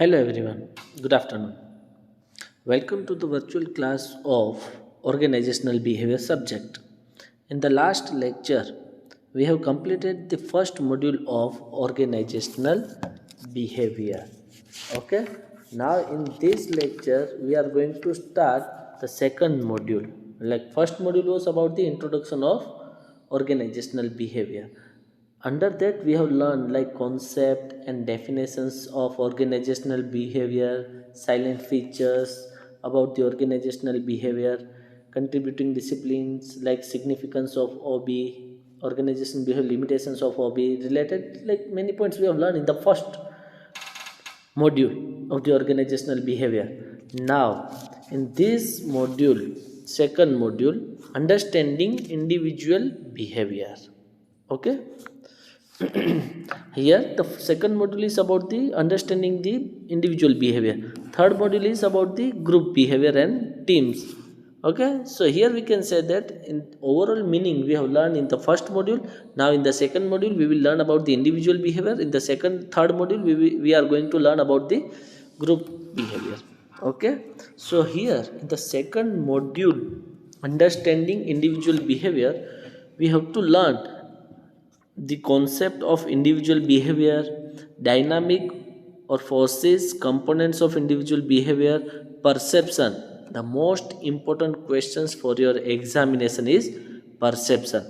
Hello everyone, good afternoon. Welcome to the virtual class of Organizational Behavior subject. In the last lecture, we have completed the first module of Organizational Behavior. Okay, now in this lecture, we are going to start the second module. Like first module was about the introduction of organizational behavior. Under that we have learned like concept and definitions of organizational behavior, silent features about the organizational behavior, contributing disciplines like significance of OB, organization behavior, limitations of OB, related like many points we have learned in the first module of the organizational behavior. Now in this module, second module, understanding individual behavior. Okay, here the second module is about the understanding the individual behavior, third module is about the group behavior and teams. Okay, so here we can say that in overall meaning we have learned in the first module. Now in the second module we will learn about the individual behavior. In the third module we are going to learn about the group behavior. Okay, so here in the second module, understanding individual behavior, we have to learn the concept of individual behavior, dynamic or forces, components of individual behavior, perception. The most important questions for your examination is perception.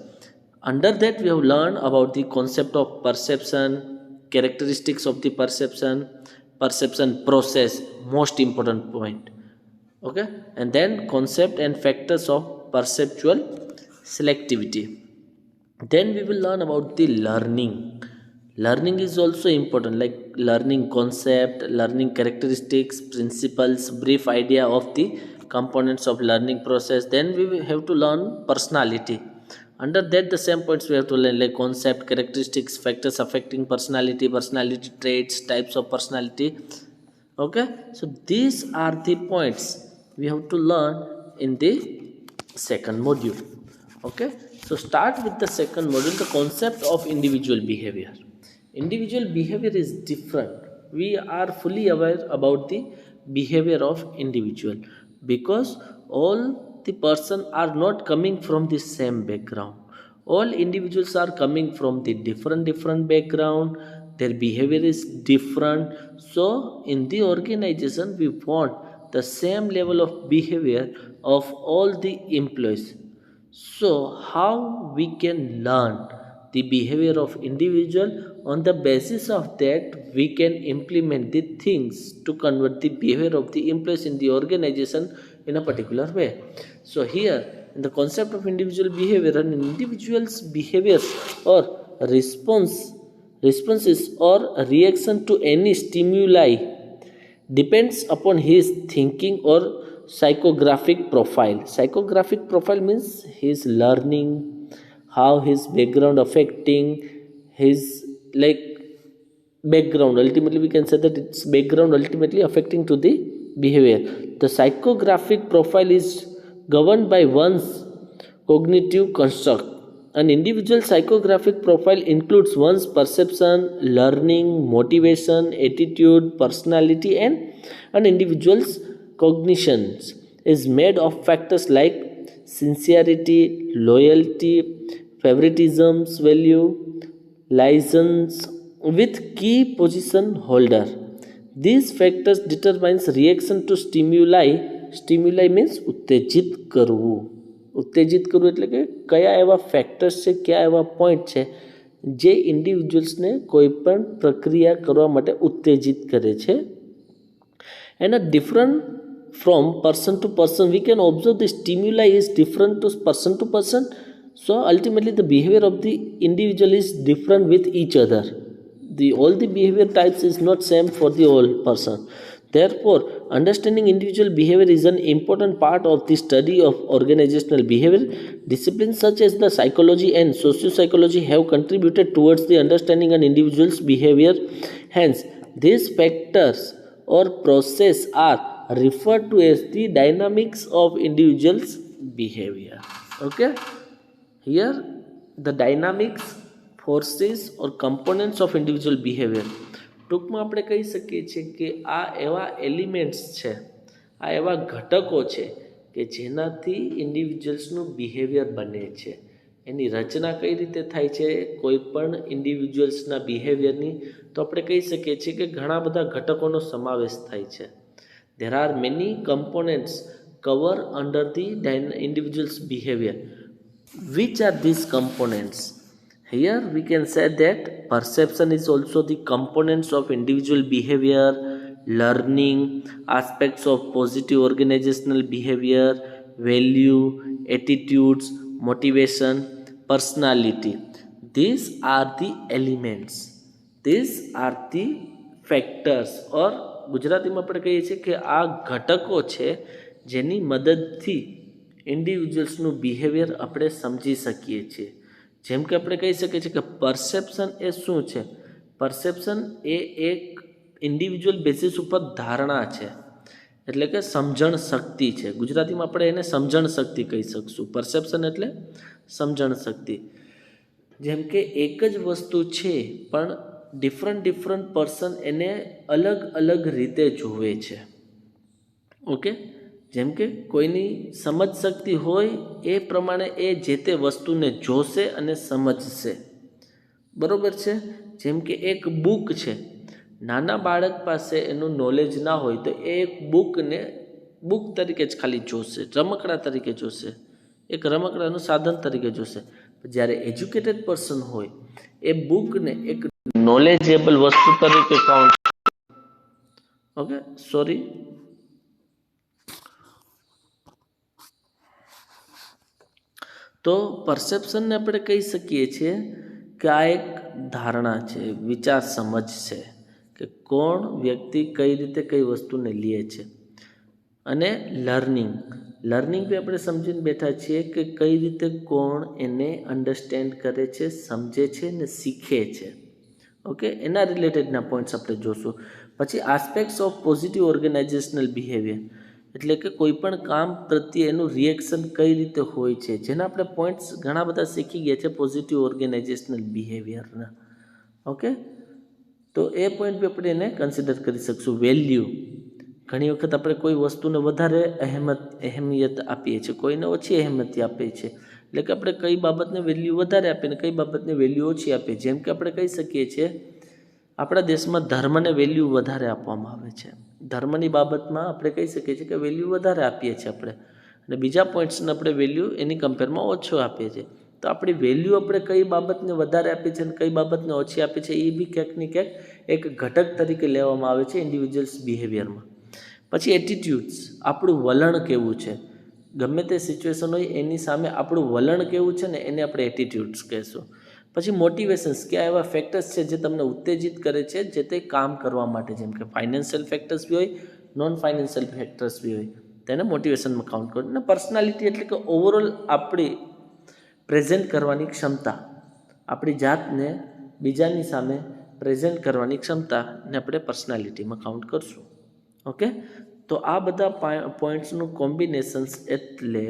Under that, we have learned about the concept of perception, characteristics of the perception, perception process, most important point. Okay, and then concept and factors of perceptual selectivity. Then we will learn about the learning is also important, like learning concept, learning characteristics, principles, brief idea of the components of learning process. Then we will have to learn personality. Under that the same points we have to learn like concept, characteristics, factors affecting personality, personality traits, types of personality. Okay, so these are the points we have to learn in the second module. Okay, so start with the second module, the concept of individual behavior. Individual behavior is different. We are fully aware about the behavior of individual because all the person are not coming from the same background. All individuals are coming from the different background, their behavior is different. So in the organization we want the same level of behavior of all the employees. So how we can learn the behavior of individual, on the basis of that we can implement the things to convert the behavior of the employees in the organization in a particular way. So here in the concept of individual behavior, an individual's behaviors or responses or reaction to any stimuli depends upon his thinking or psychographic profile. Psychographic profile means his learning, how his background affecting his like background. Ultimately, we can say that it's background ultimately affecting to the behavior. The psychographic profile is governed by one's cognitive construct. An individual psychographic profile includes one's perception, learning, motivation, attitude, personality, and an individual's cognitions is made of factors like sincerity, loyalty, favoritism's value, license with key position holder. These factors determines reaction to stimuli. Stimuli means ઉત્તેજિત કરવું. ઉત્તેજિત કરવું એટલે કે કયા એવા factors છે, કયા એવા પોઈન્ટ છે જે ઇન્ડિવિજ્યુઅલ્સને કોઈ પણ પ્રક્રિયા કરવા માટે ઉત્તેજિત કરે છે. And a different from person to person, we can observe the stimuli is different to person. So ultimately the behavior of the individual is different with each other. All the behavior types is not same for the whole person. Therefore understanding individual behavior is an important part of the study of organizational behavior. Disciplines such as the psychology and sociopsychology have contributed towards the understanding an individual's behavior. Hence these factors or process are referred to as the dynamics of individual's behavior. Okay, here the dynamics, forces or components of individual behavior. ટૂંકમાં આપણે કહી શકીએ છીએ કે આ એવા elements છે, આ એવા ઘટકો છે કે જેનાથી ઇન્ડિવિજ્યુઅલ્સનું બિહેવિયર બને છે. એની રચના કઈ રીતે થાય છે કોઈ પણ ઇન્ડિવિજ્યુઅલ્સના બિહેવિયરની, તો આપણે કહી શકીએ છીએ કે ઘણા બધા ઘટકોનો સમાવેશ થાય છે. There are many components cover under the individual's behavior. Which are these components? Here we can say that perception is also the components of individual behavior, learning, aspects of positive organizational behavior, value, attitudes, motivation, personality. These are the elements. These are the factors. or ગુજરાતીમાં આપણે કહીએ છીએ કે આ ઘટકો છે જેની મદદથી ઇન્ડિવિજ્યુઅલ્સનું બિહેવિયર આપણે સમજી શકીએ છીએ. જેમ કે આપણે કહી શકીએ છીએ કે પરસેપ્શન એ શું છે? પરસેપ્શન એ એક ઇન્ડિવિજ્યુઅલ બેસિસ ઉપર ધારણા છે, એટલે કે સમજણ શક્તિ છે. ગુજરાતીમાં આપણે એને સમજણ શક્તિ કહી શકશું. પરસેપ્શન એટલે સમજણ શક્તિ. જેમ કે એક જ વસ્તુ છે પણ ડિફરન્ટ પર્સન એને અલગ અલગ રીતે જુએ છે. ઓકે, જેમ કે કોઈની સમજ શક્તિ હોય એ પ્રમાણે એ જે તે વસ્તુને જોશે અને સમજશે. બરાબર છે? જેમ કે એક બુક છે, નાના બાળક પાસે એનું નોલેજ ના હોય તો એ એક બુકને બુક તરીકે જ ખાલી જોશે, રમકડા તરીકે જોશે, એક રમકડાનું સાધન તરીકે જોશે. જ્યારે એજ્યુકેટેડ પર્સન હોય એ બુકને એક નોલેજેબલ વસ્તુ તરીકે કાઉન્ટ. Okay, sorry. તો પરસેપ્શનને આપણે કહી શકીએ છીએ કે આ એક ધારણા છે, વિચાર સમજ છે કે કોણ વ્યક્તિ કઈ રીતે કઈ વસ્તુને લે છે. અને લર્નિંગ બી આપણે સમજીને બેઠા છીએ કે કઈ રીતે કોણ એને અન્ડરસ્ટેન્ડ કરે છે, સમજે છે ને શીખે છે. ઓકે, એના રિલેટેડના પોઈન્ટ્સ આપણે જોશું. પછી aspects of positive organisational behaviour, એટલે કે કોઈ પણ કામ પ્રત્યે એનું રિએક્શન કઈ રીતે હોય છે, જેના આપણે પોઈન્ટ્સ ઘણા બધા શીખી ગયા છે પોઝિટિવ ઓર્ગેનાઇઝેશનલ બિહેવિયરના. ઓકે, તો એ પોઈન્ટ બી આપણે એને કન્સિડર કરી શકશું. વેલ્યુ, ઘણી વખત આપણે કોઈ વસ્તુને વધારે અહેમિયત આપીએ છીએ, કોઈને ઓછી અહેમિયત આપીએ છીએ. એટલે કે આપણે કઈ બાબતને વેલ્યુ વધારે આપીએ ને કઈ બાબતને વેલ્યુ ઓછી આપીએ. જેમ કે આપણે કહી શકીએ છીએ આપણા દેશમાં ધર્મને વેલ્યુ વધારે આપવામાં આવે છે. ધર્મની બાબતમાં આપણે કહી શકીએ છીએ કે વેલ્યુ વધારે આપીએ છીએ આપણે, અને બીજા પોઈન્ટ્સને આપણે વેલ્યુ એની કમ્પેરમાં ઓછો આપીએ છીએ. તો આપણી વેલ્યુ આપણે કઈ બાબતને વધારે આપીએ છીએ અને કઈ બાબતને ઓછી આપીએ છીએ એ બી ક્યાંક ને ક્યાંક એક ઘટક તરીકે લેવામાં આવે છે ઇન્ડિવિજ્યુઅલ્સ બિહેવિયરમાં. પછી એટીટ્યૂડ્સ, આપણું વલણ કેવું છે, ગમે તે સિચ્યુએશન હોય એની સામે આપણું વલણ કેવું છે ને એને આપણે એટીટ્યૂડ્સ કહેશું. પછી મોટિવેશન્સ, કયા એવા ફેક્ટર્સ છે જે તમને ઉત્તેજિત કરે છે જે તે કામ કરવા માટે. જેમ કે ફાઇનાન્શિયલ ફેક્ટર્સ બી હોય, નોન ફાઇનાન્શિયલ ફેક્ટર્સ બી હોય, તેને મોટિવેશનમાં કાઉન્ટ કરો. અને પર્સનાલિટી એટલે કે ઓવરઓલ આપણી પ્રેઝન્ટ કરવાની ક્ષમતા, આપણી જાતને બીજાની સામે પ્રેઝન્ટ કરવાની ક્ષમતાને આપણે પર્સનાલિટીમાં કાઉન્ટ કરશું. ઓકે, તો આ બધા પોઈન્ટ્સનું કોમ્બિનેશન્સ એટલે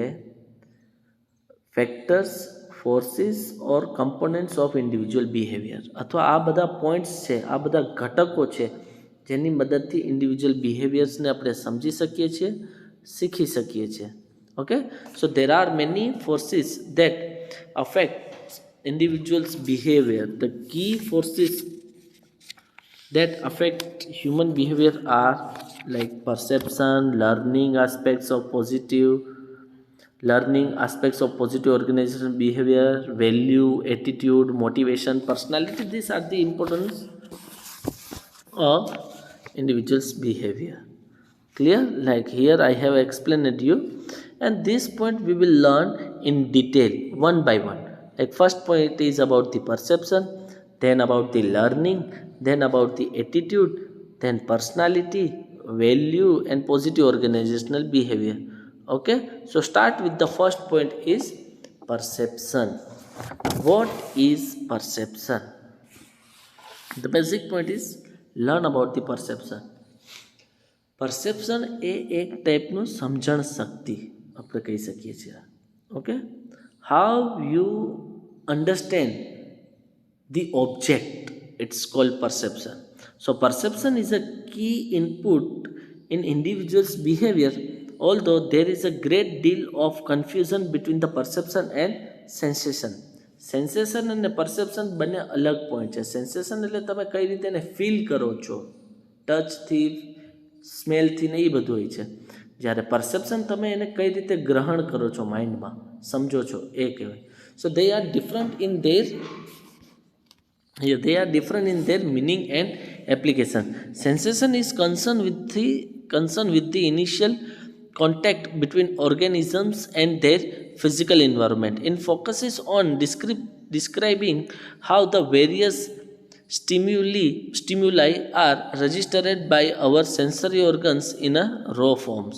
factors, forces or components of individual behaviour, અથવા આ બધા પોઈન્ટ્સ છે, આ બધા ઘટકો છે જેની મદદથી ઇન્ડિવિજ્યુઅલ બિહેવિયર્સને આપણે સમજી શકીએ છીએ, શીખી શકીએ છીએ. Okay, so there are many forces that affect individuals behaviour. The key forces that affect human behavior are like perception, learning aspects of positive organizational behavior, value, attitude, motivation, personality. These are the importance of individuals behavior. Clear? Like here I have explained you, and this point we will learn in detail one by one. Like first point is about the perception, then about the learning, then about the attitude, then personality, value, and positive organizational behavior. Okay, so start with the first point is perception. What is perception? The basic point is learn about the perception. Perception એ એક ટાઈપનું સમજણ શક્તિ આપણે કહી શકીએ છીએ. Okay, how you understand the object, it's called perception. So perception is a key input in individuals' behavior, although there is a great deal of confusion between the perception and sensation. Sensation અને perception બંને અલગ point છે. Sensation એટલે તમે કઈ રીતે એને feel કરો છો, ટચથી, સ્મેલથી ને એ બધું હોય છે. જ્યારે પરસેપ્શન તમે એને કઈ રીતે ગ્રહણ કરો છો, માઇન્ડમાં સમજો છો, એ કહેવાય. So they are different in their meaning and application. Sensation is concerned with the initial contact between organisms and their physical environment. It focuses on describing how the various stimuli are registered by our sensory organs in a raw forms.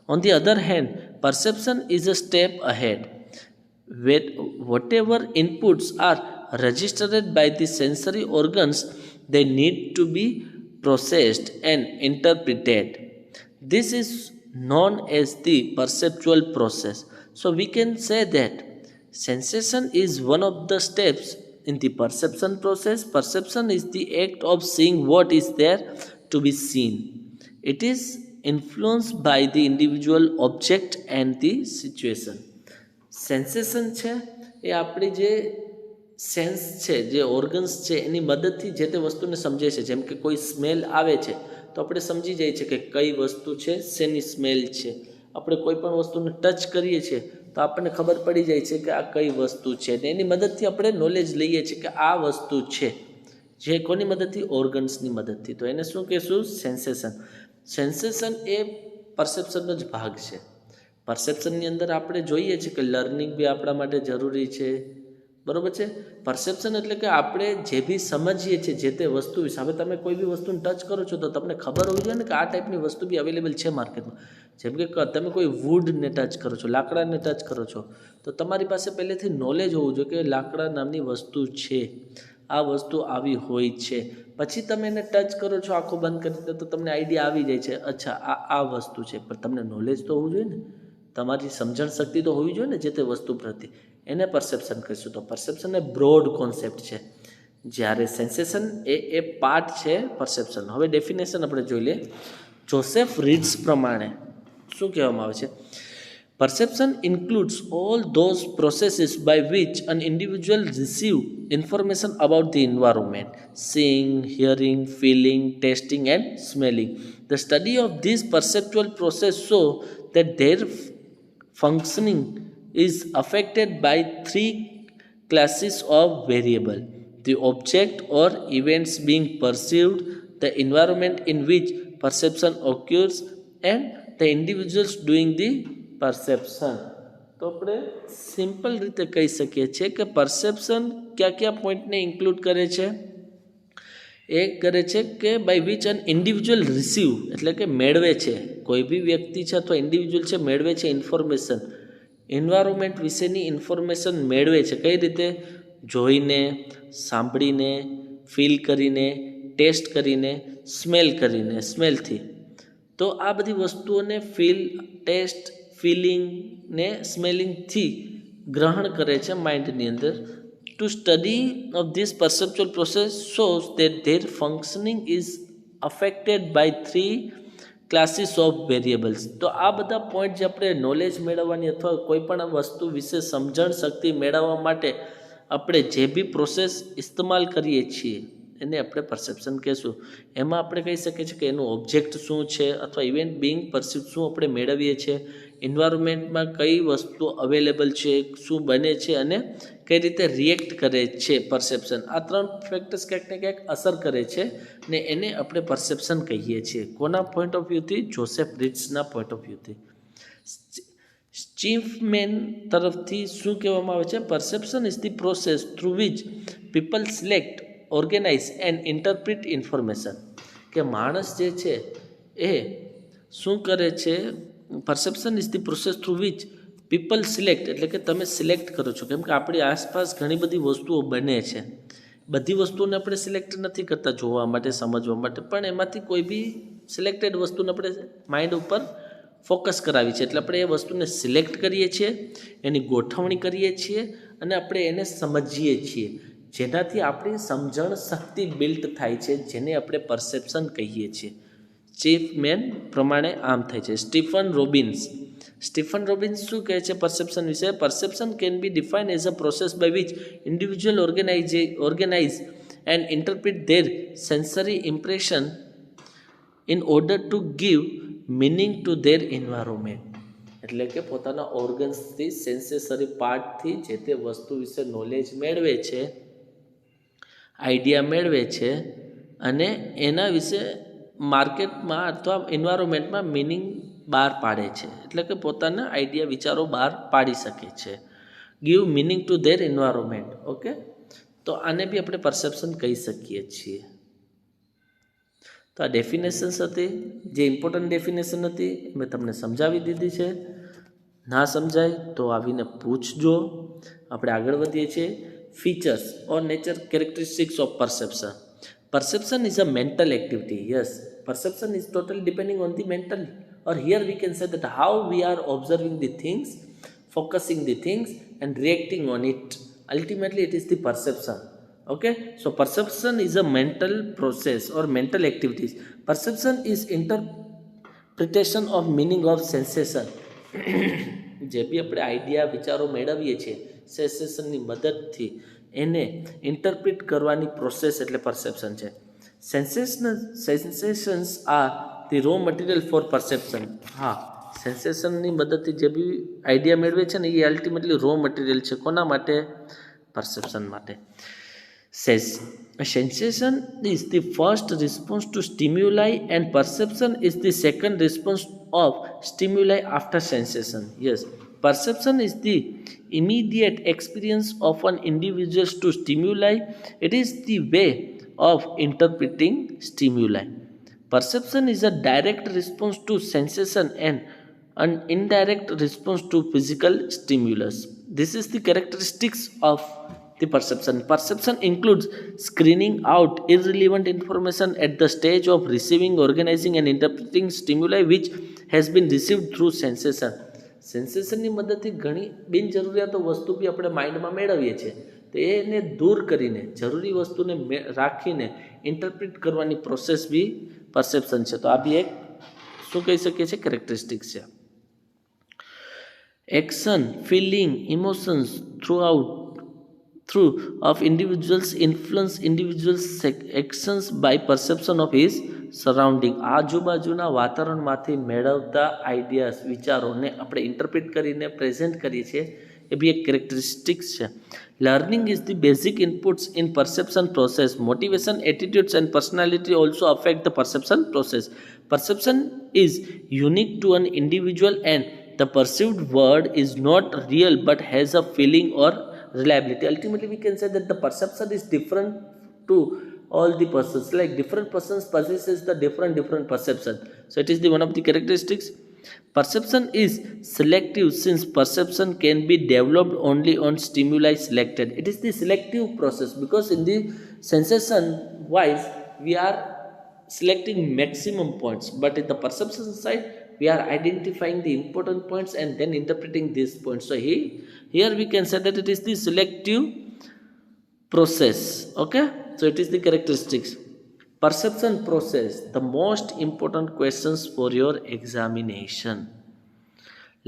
On the other hand, perception is a step ahead. Whatever inputs are registered by the sensory organs, they need to be processed and interpreted. This is known as the perceptual process. So we can say that sensation is one of the steps in the perception process. Perception is the act of seeing what is there to be seen. It is influenced by the individual object and the situation. Sensation છે એ આપણી જે sense છે, જે organs છે, એની મદદથી જે તે વસ્તુને સમજે છે. જેમ કે કોઈ સ્મેલ આવે છે તો આપણે સમજી જઈએ છીએ કે કઈ વસ્તુ છે, શેની સ્મેલ છે. આપણે કોઈ પણ વસ્તુને ટચ કરીએ છીએ તો આપણને ખબર પડી જાય છે કે આ કઈ વસ્તુ છે, ને એની મદદથી આપણે નોલેજ લઈએ છીએ કે આ વસ્તુ છે. જે કોની મદદથી? ઓર્ગન્સની મદદથી. તો એને શું કહેશું? સેન્સેશન. સેન્સેશન એ પરસેપ્શનનો જ ભાગ છે. પરસેપ્શનની અંદર આપણે જોઈએ છીએ કે લર્નિંગ બી આપણા માટે જરૂરી છે, બરાબર છે. પરસેપ્શન એટલે કે આપણે જે બી સમજીએ છીએ જે તે વસ્તુ વિશે. હવે તમે કોઈ બી વસ્તુને ટચ કરો છો તો તમને ખબર હોવી જોઈએ ને કે આ ટાઈપની વસ્તુ બી અવેલેબલ છે માર્કેટમાં. જેમ કે તમે કોઈ વુડને ટચ કરો છો, લાકડાને ટચ કરો છો, તો તમારી પાસે પહેલેથી નોલેજ હોવું જોઈએ કે લાકડા નામની વસ્તુ છે, આ વસ્તુ આવી હોય છે. પછી તમે એને ટચ કરો છો આંખો બંધ કરીને તો તમને આઈડિયા આવી જાય છે, અચ્છા આ વસ્તુ છે. પણ તમને નોલેજ તો હોવું જોઈએ ને, તમારી સમજણ શક્તિ તો હોવી જોઈએ ને જે તે વસ્તુ પ્રત્યે. એને પરસેપ્શન કહીશું. તો પરસેપ્શન એ બ્રોડ કોન્સેપ્ટ છે, જ્યારે સેન્સેશન એ પાર્ટ છે પરસેપ્શન. હવે ડેફિનેશન આપણે જોઈ લઈએ. જોસેફ રીડ્સ પ્રમાણે શું કહેવામાં આવે છે? Perception includes all those processes by which an individual receives information about the environment: seeing, hearing, feeling, tasting, and smelling. The study of these perceptual processes show that their functioning is affected by three classes of variable: the object or events being perceived, the environment in which perception occurs, and the individuals doing the perception. તો આપણે simple રીતે કહી શકીએ છીએ કે perception કયા પોઈન્ટને include કરે છે? એ કરે છે કે by which an individual receive, એટલે કે મેળવે છે, કોઈ બી વ્યક્તિ છે અથવા ઇન્ડિવિજ્યુઅલ છે, મેળવે છે ઇન્ફોર્મેશન, એન્વાયરમેન્ટ વિશેની ઇન્ફોર્મેશન મેળવે છે. કઈ રીતે? જોઈને, સાંભળીને, ફીલ કરીને, ટેસ્ટ કરીને, સ્મેલ કરીને, સ્મેલથી. તો આ બધી વસ્તુઓને ફીલ, ટેસ્ટ, ફિલિંગ ને સ્મેલિંગથી ગ્રહણ કરે છે માઇન્ડની અંદર. To study of this perceptual process shows that their functioning is affected by three classes of variables. તો આ બધા પોઈન્ટ જે આપણે નોલેજ મેળવવાની અથવા કોઈ પણ વસ્તુ વિશે સમજણ શક્તિ મેળવવા માટે આપણે જે બી પ્રોસેસ ઇસ્તેમાલ કરીએ છીએ એને આપણે પરસેપ્શન કહેશું. એમાં આપણે કહી શકીએ છીએ કે એનું ઓબ્જેક્ટ શું છે અથવા ઇવેન્ટ બિંગ પરસીવ શું આપણે મેળવીએ છીએ, એન્વાયરમેન્ટમાં કઈ વસ્તુ અવેલેબલ છે, શું બને છે અને કઈ રીતે રિએક્ટ કરે છે પરસેપ્શન. આ ત્રણ ફેક્ટર્સ ક્યાંક ને ક્યાંક અસર કરે છે ને એને આપણે પરસેપ્શન કહીએ છીએ. કોના પોઈન્ટ ઓફ વ્યૂથી? જોસેફ રીડ્સના પોઈન્ટ ઓફ વ્યૂથી. સ્ટીફમેન તરફથી શું કહેવામાં આવે છે? Perception is the process through which people select, organise and interpret information. કે માણસ જે છે એ શું કરે છે? Perception is the process through which people select, એટલે કે તમે સિલેક્ટ કરો છો. કેમ કે આપણી આસપાસ ઘણી બધી વસ્તુઓ બને છે, બધી વસ્તુઓને આપણે સિલેક્ટ નથી કરતા જોવા માટે, સમજવા માટે, પણ એમાંથી કોઈ બી સિલેક્ટેડ વસ્તુને આપણે માઇન્ડ ઉપર ફોકસ કરાવી છે. એટલે આપણે એ વસ્તુને સિલેક્ટ કરીએ છીએ, એની ગોઠવણી કરીએ છીએ અને આપણે એને સમજીએ છીએ. જેનાથી આપણી સમજણ શક્તિ બિલ્ટ થાય છે, જેને આપણે પરસેપ્શન કહીએ છીએ. ચીફ મેન પ્રમાણે આમ થાય છે. સ્ટીફન રોબિન્સ શું કહે છે પરસેપ્શન વિશે? Perception can be defined as a process by which individual organise and interpret their sensory impression in order to give meaning to their environment. એટલે કે પોતાના ઓર્ગન્સથી, સેન્સેસરી પાર્ટથી જે તે વસ્તુ વિશે નોલેજ મેળવે છે, આઈડિયા મેળવે છે અને એના વિશે માર્કેટમાં અથવા એન્વાયરમેન્ટમાં મિનિંગ બહાર પાડે છે. એટલે કે પોતાના આઈડિયા, વિચારો બહાર પાડી શકે છે. Give meaning to their environment. Okay, તો આને બી આપણે પરસેપ્શન કહી શકીએ છીએ. તો આ ડેફિનેશન્સ હતી, જે ઇમ્પોર્ટન્ટ ડેફિનેશન હતી મેં તમને સમજાવી દીધી છે. ના સમજાય તો આવીને પૂછજો. આપણે આગળ વધીએ છીએ. Features or nature characteristics of perception. Perception is a mental activity. Yes, perception is totally depending on the mental. Or here we can say that how we are observing the things, focusing the things and reacting on it. Ultimately, it is the perception. Okay, so perception is a mental process or mental activities. Perception is interpretation of meaning of sensation. જે બી આપણે idea, વિચારો મેળવીએ છીએ સેન્સેશનની મદદથી, એને interpret કરવાની process એટલે perception છે. Sensations are the raw material for perception. હા, સેન્સેશનની મદદથી જે બી આઈડિયા મેળવે છે ને એ અલ્ટિમેટલી રો મટીરિયલ છે. કોના માટે? પરસેપ્શન માટે. Sensation is the first response to stimuli and perception is the second response of stimuli after sensation. Yes, perception is the immediate experience of an individual to stimuli. It is the way of interpreting stimuli. Perception is a direct response to sensation and an indirect response to physical stimulus. This is the characteristics of the perception. Perception includes screening out irrelevant information at the stage of receiving, organizing and interpreting stimuli which has been received through sensation. સેન્સેશનની મદદથી ઘણી બિનજરૂરિયાતો વસ્તુ બી આપણે માઇન્ડમાં મેળવીએ છીએ, તો એને દૂર કરીને જરૂરી વસ્તુને રાખીને ઇન્ટરપ્રિટ કરવાની પ્રોસેસ બી પરસેપ્શન છે. તો આ બી એક શું કહી શકીએ છીએ? કેરેક્ટરિસ્ટિક્સ છે. Action, feeling, emotions through of individuals influence individuals actions by perception of his surrounding. આજુબાજુના વાતાવરણમાંથી મેળવતા આઈડિયાઝ, વિચારોને આપણે ઇન્ટરપ્રિટ કરીને પ્રેઝન્ટ કરીએ છીએ, એ બી એક કેરેક્ટરિસ્ટિક્સ છે. Learning is the basic inputs in perception process. Motivation, એટીટ્યુડ્સ and personality also affect the perception process. Perception is unique to an individual and the perceived world is not real but has a feeling or reliability. Ultimately, we can say that the perception is different to all the persons. Like different persons possesses the different perception. So it is the one of the characteristics. Perception is selective since perception can be developed only on stimuli selected. It is the selective process because in the sensation wise we are selecting maximum points, but in the perception side we are identifying the important points and then interpreting these points. So here we can say that it is the selective process. Okay, so it is the characteristics. Perception process, the most important questions for your examination,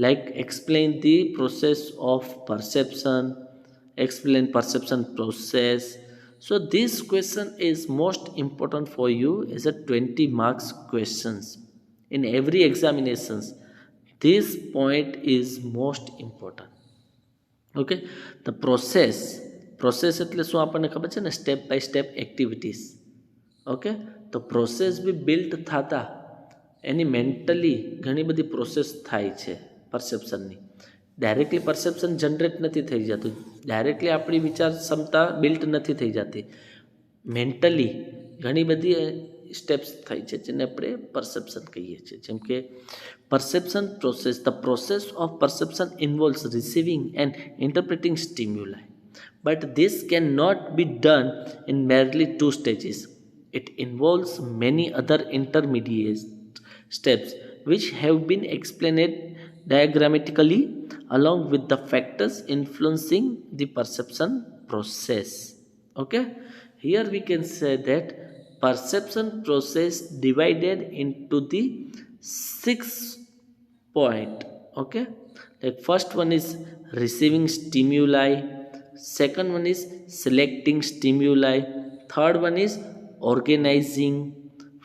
like explain the process of perception, explain perception process. So this question is most important for you as a 20 marks questions in every examinations. This point is most important. Okay, the process એટલે શું આપણને ખબર છે ને, step by step activities. Okay, તો process be built થતા એની mentally ઘણી બધી પ્રોસેસ થાય છે પરસેપ્શનની. ડાયરેક્ટલી પરસેપ્શન જનરેટ નથી થઈ જતું, ડાયરેક્ટલી આપણી વિચાર ક્ષમતા બિલ્ટ નથી થઈ જતી. મેન્ટલી ઘણી બધી સ્ટેપ્સ થાય છે જેને આપણે પરસેપ્શન કહીએ છીએ. જેમ કે perception process, the process of perception involves receiving and interpreting stimuli, but this cannot be done in merely 2 stages. It involves many other intermediate steps which have been explained diagrammatically along with the factors influencing the perception process. Okay, here we can say that perception process divided into the 6 point. Okay, like first one is receiving stimuli, second one is selecting stimuli, third one is organizing,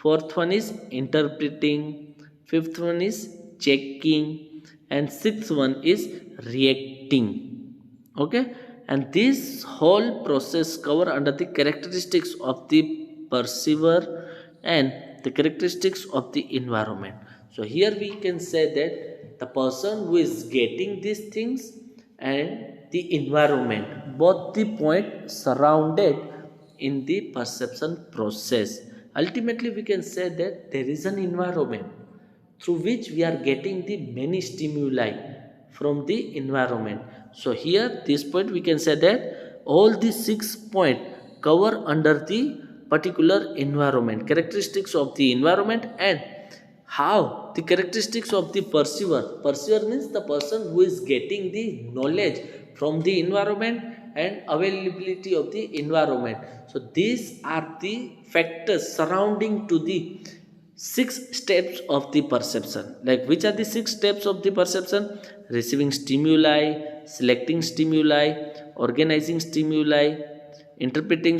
fourth one is interpreting, fifth one is checking, and sixth one is reacting. Okay, and this whole process cover under the characteristics of the perceiver and the characteristics of the environment. So here we can say that the person who is getting these things and the environment, both the point surrounded in the perception process. Ultimately we can say that there is an environment through which we are getting the many stimuli from the environment. So here this point we can say that all these 6 points cover under the particular environment, characteristics of the environment, and how the characteristics of the perceiver. Perceiver means the person who is getting the knowledge from the environment and availability of the environment. So these are the factors surrounding to the 6 steps of the perception. Like which are the 6 steps of the perception? Receiving stimuli, selecting stimuli, organizing stimuli, interpreting,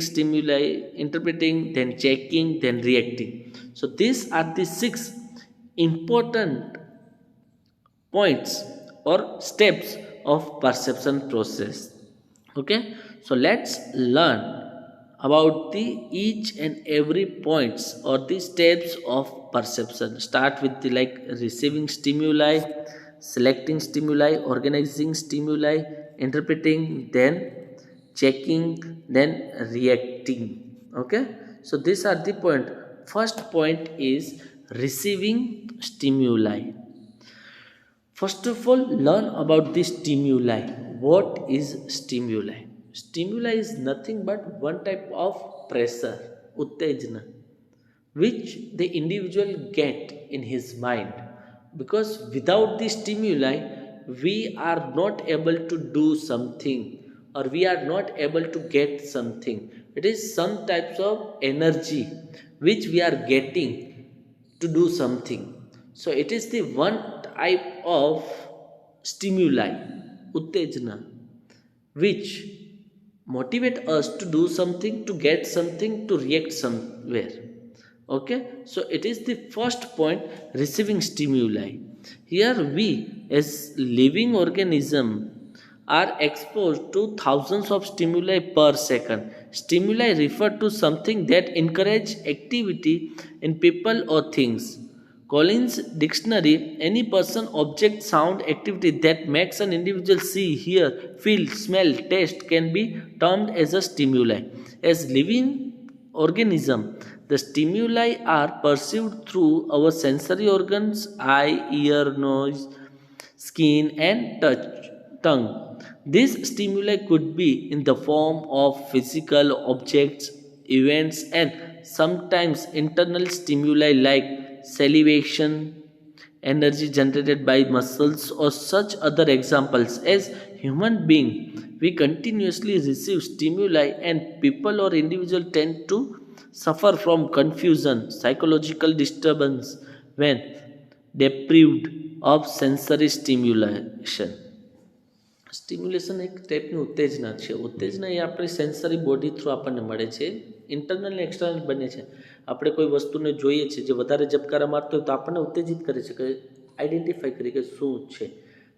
then checking, then reacting. So these are the 6 important points or steps of perception process. Okay, so let's learn about the each and every points or the steps of perception. Start with the like receiving stimuli, selecting stimuli, organizing stimuli, interpreting, then checking, then reacting. Okay, so these are the point. First point is receiving stimuli. First of all, learn about the stimuli. What is stimuli? Stimuli is nothing but one type of pressure, uttejana, which the individual get in his mind. Because without the stimuli, we are not able to do something or we are not able to get something. It is some types of energy which we are getting to do something. So it is the one type of stimuli, uttejana, which motivate us to do something, to get something, to react somewhere. Okay, so it is the first point, receiving stimuli. Here we as living organism are exposed to thousands of stimuli per second. Stimuli refer to something that encourage activity in people or things. Collins Dictionary, any person, object, sound, activity that makes an individual see, hear, feel, smell, taste can be termed as a stimuli. As living organism, the stimuli are perceived through our sensory organs, eye, ear, nose, skin, and touch, tongue. These stimuli could be in the form of physical objects, events, and sometimes internal stimuli like salivation, energy generated by muscles, or such other examples. As human being, we continuously receive stimuli, and people or individual tend to suffer from confusion, psychological disturbance when deprived of sensory stimulation. Stimulation એક ટાઈપની ઉત્તેજના છે. ઉત્તેજના એ આપણી sensory body through આપણને મળે છે. Internal ને એક્સટર્નલ બને છે. આપણે કોઈ વસ્તુને જોઈએ છે જે વધારે ઝબકારા મારતો હોય તો આપણને ઉત્તેજિત કરે છે કે આઈડેન્ટિફાઈ કરી કે શું છે.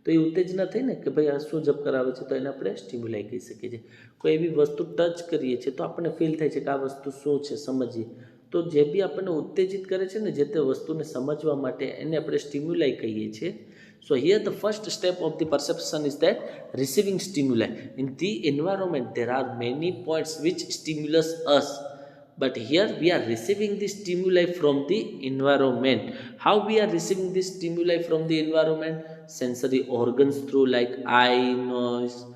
તો એ ઉત્તેજના થઈ ને કે ભાઈ આ શું ઝબકાર આવે છે, તો એને આપણે સ્ટિમ્યુલાઈ કહી શકીએ છીએ. કોઈ એવી વસ્તુ ટચ કરીએ છીએ તો આપણને ફીલ થાય છે કે આ વસ્તુ શું છે, સમજીએ. તો જે બી આપણને ઉત્તેજિત કરે છે ને જે તે વસ્તુને સમજવા માટે એને આપણે સ્ટિમ્યુલાઈ કહીએ છીએ. So here the first step of the perception is that receiving stimuli. In the environment there are many points which stimulus us, but here we are receiving the stimuli from the environment. How we are receiving the stimuli from the environment? Sensory organs through like eye, nose,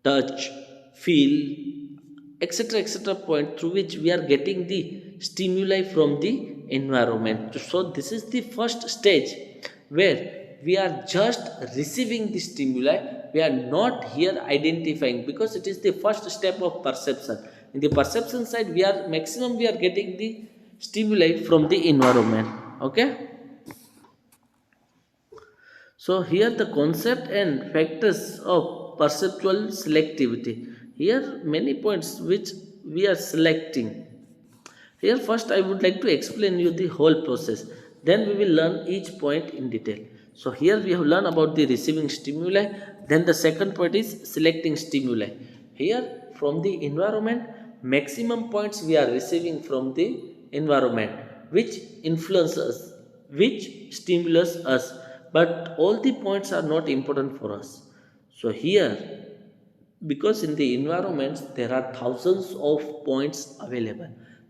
touch, feel, etc point through which we are getting the stimuli from the environment. So this is the first stage where we are just receiving the stimuli. We are not here identifying, because it is the first step of perception. In the perception side, we are getting the stimuli from the environment. Okay. So here the concept and factors of perceptual selectivity. Here many points which we are selecting. Here first I would like to explain you the whole process. Then we will learn each point in detail. So here we have learned about the receiving stimuli. Then the second point is selecting stimuli. Here from the environment, maximum points we are receiving from the environment which influence us, which stimulus us, but all the points are not important for us. So here, because in the environments there are thousands of points available,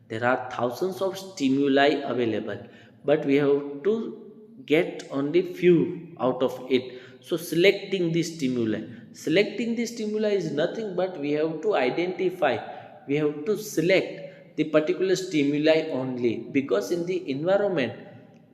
there are thousands of stimuli available, but we have to get only few out of it. So selecting the stimuli is nothing but we have to identify, we have to select the particular stimuli only, because in the environment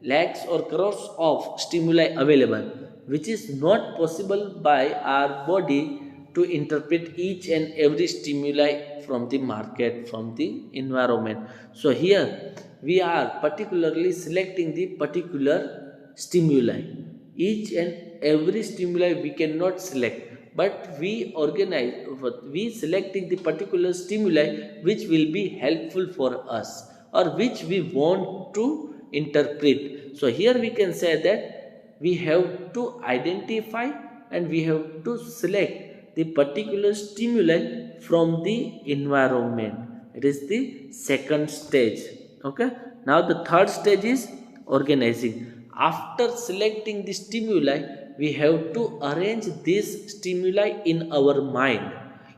lakhs or crores of stimuli available, which is not possible by our body to interpret each and every stimuli from the market, from the environment. So here we are particularly selecting the particular stimuli. Each and every stimuli we cannot select, but we selecting the particular stimuli which will be helpful for us or which we want to interpret. So here we can say that we have to identify and we have to select the particular stimuli from the environment. It is the second stage. Okay. Now the third stage is organizing. After selecting the stimuli, we have to arrange these stimuli in our mind,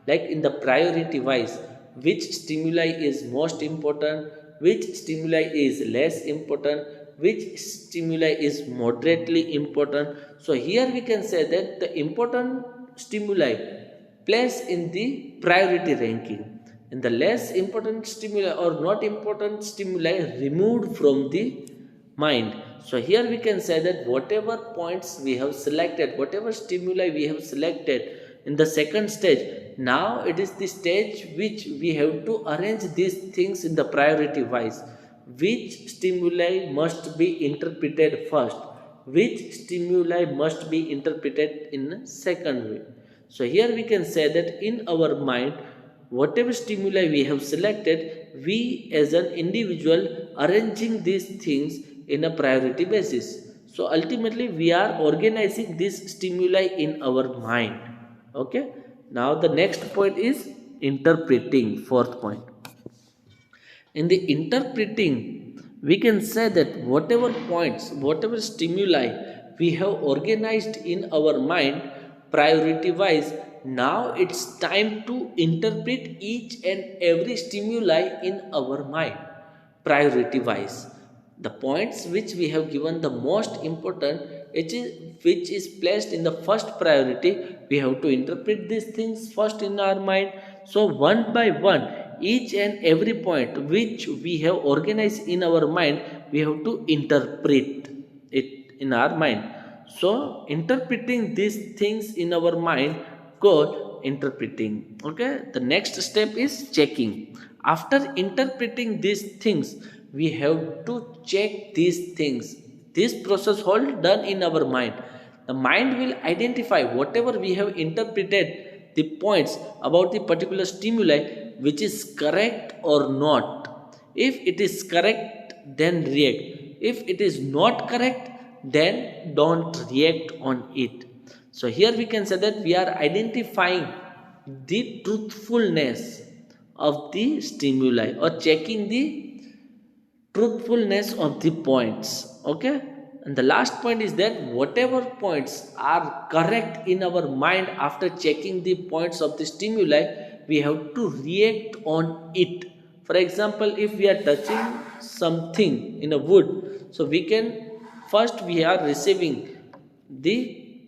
like in the priority wise, which stimuli is most important, which stimuli is less important, which stimuli is moderately important. So here we can say that the important stimuli placed in the priority ranking, and the less important stimuli or not important stimuli removed from the mind. So here we can say that whatever points we have selected, whatever stimuli we have selected in the second stage, now it is the stage which we have to arrange these things in the priority wise. Which stimuli must be interpreted first, which stimuli must be interpreted in second way. So here we can say that in our mind, whatever stimuli we have selected, we as an individual arranging these things in a priority basis. So ultimately we are organizing these stimuli in our mind. Okay. Now the next point is interpreting, fourth point. In the interpreting, we can say that whatever points, whatever stimuli we have organized in our mind priority wise, now it's time to interpret each and every stimuli in our mind priority wise. The points which we have given the most important, which is placed in the first priority, we have to interpret these things first in our mind. So one by one, each and every point which we have organized in our mind, we have to interpret it in our mind. So interpreting these things in our mind called interpreting. Okay. The next step is checking. After interpreting these things, we have to check these things. This process all done in our mind. The mind will identify whatever we have interpreted the points about the particular stimuli which is correct or not. If it is correct, then react. If it is not correct, then don't react on it. So here we can say that we are identifying the truthfulness of the stimuli or checking the truthfulness of the points. Okay. And the last point is that whatever points are correct in our mind after checking the points of the stimuli, we have to react on it. For example, if we are touching something in a wood, so we can first we are receiving the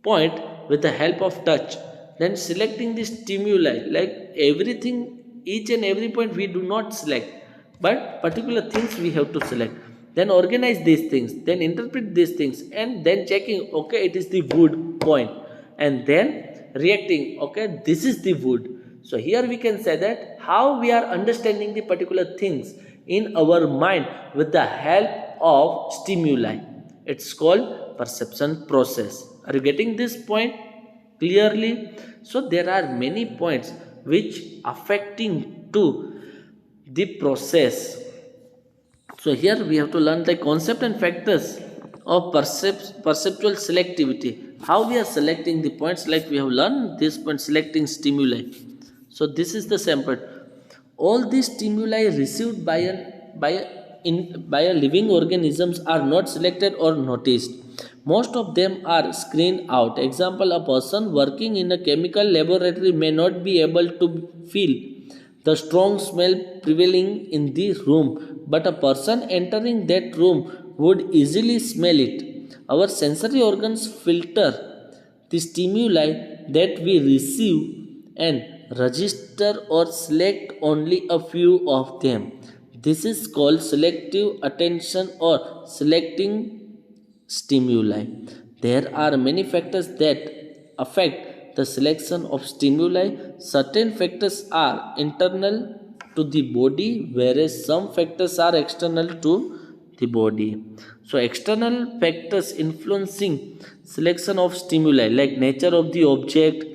point with the help of touch, then selecting the stimuli, like everything, each and every point we do not select, but particular things we have to select, then organize these things, then interpret these things, and then checking, okay, it is the wood point, and then reacting, okay, this is the wood. So here we can say that how we are understanding the particular things in our mind with the help of stimuli. It's called perception process. Are you getting this point clearly? So there are many points which affecting to the process. So here we have to learn the concept and factors of perceptual selectivity. How we are selecting the points, like we have learned this point, selecting stimuli. So this is the sample. All these stimuli received by a living organisms are not selected or noticed. Most of them are screened out. Example: a person working in a chemical laboratory may not be able to feel the strong smell prevailing in the room, but a person entering that room would easily smell it. Our sensory organs filter the stimuli that we receive and register or select only a few of them. This is called selective attention or selecting stimuli. There are many factors that affect the selection of stimuli. Certain factors are internal to the body, whereas some factors are external to the body. So, external factors influencing selection of stimuli, like nature of the object,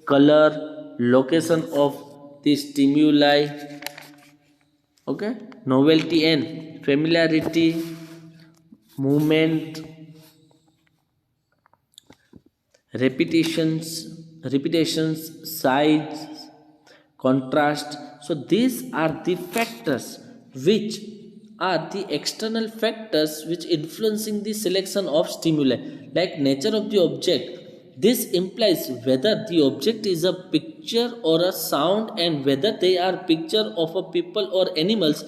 color, location of the stimuli, okay, novelty and familiarity, movement, repetitions, size, contrast. So these are the factors which are the external factors which influencing the selection of stimuli, like nature of the object. This implies whether the object is a picture or a sound, and whether they are picture of a people or animals.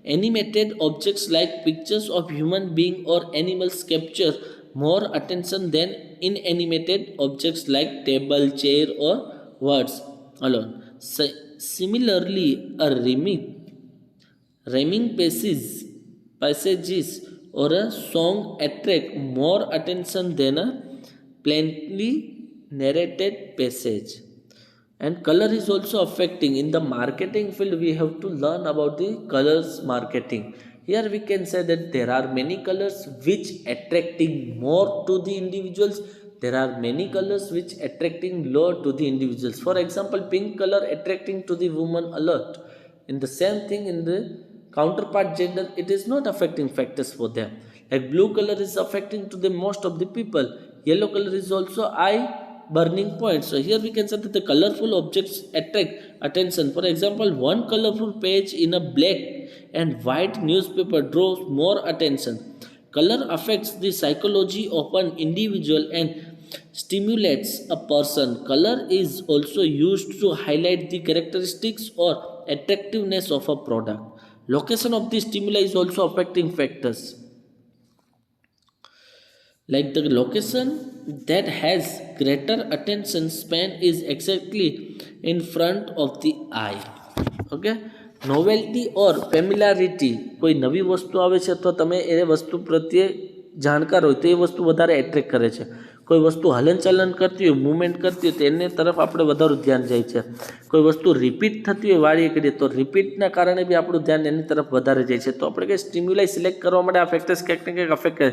Animated objects like pictures of human being or animals capture more attention than inanimated objects like table, chair, or words alone. Similarly, a rhyming passages or a song attract more attention than a plainly narrated passage. And color is also affecting. In the marketing field, we have to learn about the colors marketing. Here we can say that there are many colors which attracting more to the individuals. There are many colors which attracting low to the individuals. For example, pink color attracting to the woman a lot. In the same thing, in the counterpart gender, it is not affecting factors for them. Like blue color is affecting to the most of the people. Yellow color is also eye burning point. So here we can say that the colorful objects attract attention. For example, one colorful page in a black and white newspaper draws more attention. Color affects the psychology of an individual and stimulates a person. Color is also used to highlight the characteristics or attractiveness of a product. Location of the stimuli is also affecting factors, like the location that has greater attention span is exactly in front of the eye. Okay, novelty or familiarity. કોઈ નવી વસ્તુ આવે છે તો તમે એ વસ્તુ પ્રત્યે જાણકાર હોય તો એ વસ્તુ વધારે એટ્રેક્ટ કરે છે. કોઈ વસ્તુ હલનચલન કરતી હોય, મૂવમેન્ટ કરતી હોય તો એને તરફ આપણે વધારે ધ્યાન જાય છે. કોઈ વસ્તુ રિપીટ થતી હોય વાળીએ કરીએ તો રિપીટના કારણે બી આપણું ધ્યાન એની તરફ વધારે જાય છે. તો આપણે કંઈ સ્ટિમ્યુલાઈ સિલેક્ટ કરવા માટે આ ફેક્ટર્સ ક્યાંક ને ક્યાંક અફેક્ટ કરે.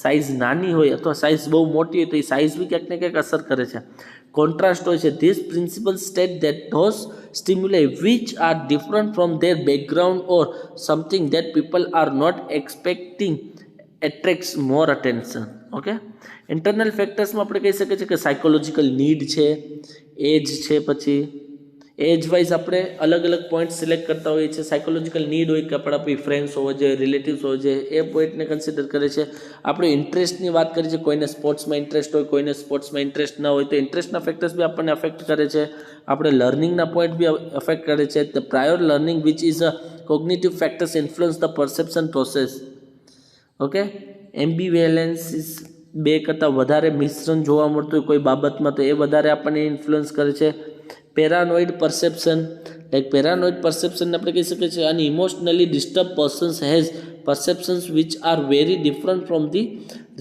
સાઇઝ નાની હોય અથવા સાઇઝ બહુ મોટી હોય તો એ સાઇઝ બી ક્યાંક ને ક્યાંક અસર કરે છે. કોન્ટ્રાસ્ટ હોય છે. This principal state that those stimuli which are different from their background or something that people are not expecting attracts more attention. Okay, internal ફેક્ટર્સમાં આપણે કહી શકીએ છીએ કે સાયકોલોજીકલ નીડ છે, એજ છે, પછી એજ વાઇઝ આપણે અલગ અલગ પોઈન્ટ સિલેક્ટ કરતા હોઈએ છીએ. સાયકોલોજીકલ નીડ હોય કે આપણા કોઈ ફ્રેન્ડ્સ હોવા જોઈએ, રિલેટિવ્સ હોવા જોઈએ, એ પોઈન્ટને કન્સિડર કરે છે. આપણે ઇન્ટરેસ્ટની વાત કરીએ છીએ, કોઈને સ્પોર્ટ્સમાં ઇન્ટરેસ્ટ હોય, કોઈને સ્પોર્ટ્સમાં ઇન્ટરેસ્ટ ના હોય, તો ઇન્ટરેસ્ટના ફેક્ટર્સ બી આપણને અફેક્ટ કરે છે. આપણે લર્નિંગના પોઈન્ટ બી અફેક્ટ કરે છે. The prior learning which is a cognitive factors influence the perception process. Okay, ambivalences, બે કરતાં વધારે મિશ્રણ જોવા મળતું હોય કોઈ બાબતમાં તો એ વધારે આપણને ઇન્ફ્લુઅન્સ કરે છે. પેરાનોઇડ પરસેપ્શન, લાઈક પેરાનોઇડ પરસેપ્શનને આપણે કહી શકીએ છીએ. અને emotionally disturb persons has perceptions which are very different from the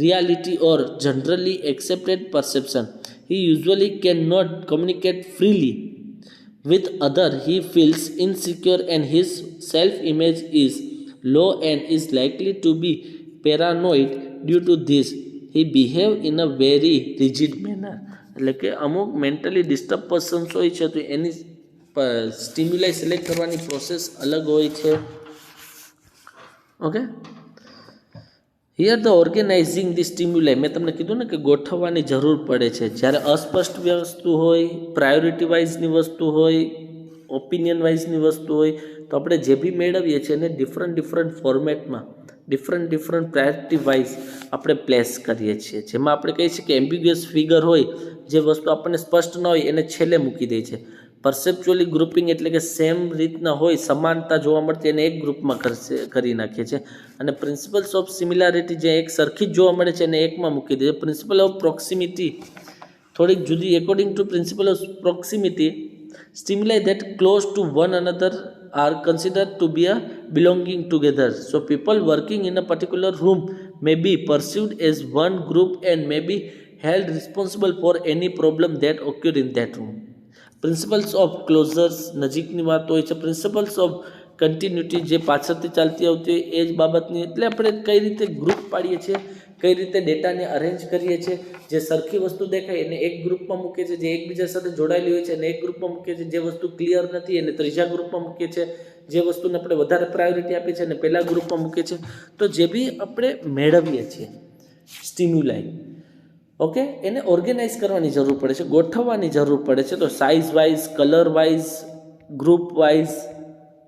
reality or generally accepted perception. He usually cannot communicate freely with other he feels insecure and his self image is low and is likely to be paranoid due to this he behave in a very rigid manner એટલે કે અમુક mentally disturb persons હોય છે તો એની stimuli select કરવાની process અલગ હોય છે okay here the organising the stimuli મેં તમને કીધું ને કે ગોઠવવાની જરૂર પડે છે જ્યારે અસ્પષ્ટ વસ્તુ હોય પ્રાયોરિટી વાઇઝની વસ્તુ હોય ઓપિનિયન વાઇઝની વસ્તુ હોય તો આપણે જે બી મેળવીએ છીએ એને ડિફરન્ટ ફોર્મેટમાં ડિફરન્ટ પ્રાયોરિટી વાઇઝ આપણે પ્લેસ કરીએ છીએ જેમાં આપણે કહીએ છીએ કે એમ્બિગ્યુઅસ ફિગર હોય જે વસ્તુ આપણને સ્પષ્ટ ન હોય એને છેલ્લે મૂકી દે છે પરસેપ્ચ્યુઅલી ગ્રુપિંગ એટલે કે સેમ રીતના હોય સમાનતા જોવા મળતી એને એક ગ્રુપમાં કરી નાખીએ છીએ અને પ્રિન્સિપલ્સ ઓફ સિમિલારિટી જે એક સરખી જ જોવા મળે છે એને એકમાં મૂકી દે છે પ્રિન્સિપલ ઓફ પ્રોક્સિમિટી થોડીક જુદી according to principle of proximity stimuli that close to one another are considered to be a belonging together so people working in a particular room may be perceived as one group and may be held responsible for any problem that occur in that room principles of closures નજીકની વાત હોય છે principles of continuity જે પાછળથી ચાલતી આવતી હોય એ જ બાબતની એટલે આપણે કઈ રીતે ગ્રુપ પાડીએ છીએ કઈ રીતે ડેટાને અરેન્જ કરીએ છીએ જે સરખી વસ્તુ દેખાય એને એક ગ્રુપમાં મૂકીએ છીએ જે એકબીજા સાથે જોડાયેલી હોય છે એને એક ગ્રુપમાં મૂકીએ છીએ જે વસ્તુ ક્લિયર નથી એને ત્રીજા ગ્રુપમાં મૂકીએ છીએ જે વસ્તુને આપણે વધારે પ્રાયોરિટી આપીએ છીએ એને પહેલા ગ્રુપમાં મૂકીએ છીએ તો જે બી આપણે મેળવીએ છીએ સ્ટિમ્યુલાઈ ઓકે એને ઓર્ગેનાઇઝ કરવાની જરૂર પડે છે ગોઠવવાની જરૂર પડે છે તો size wise colour wise group wise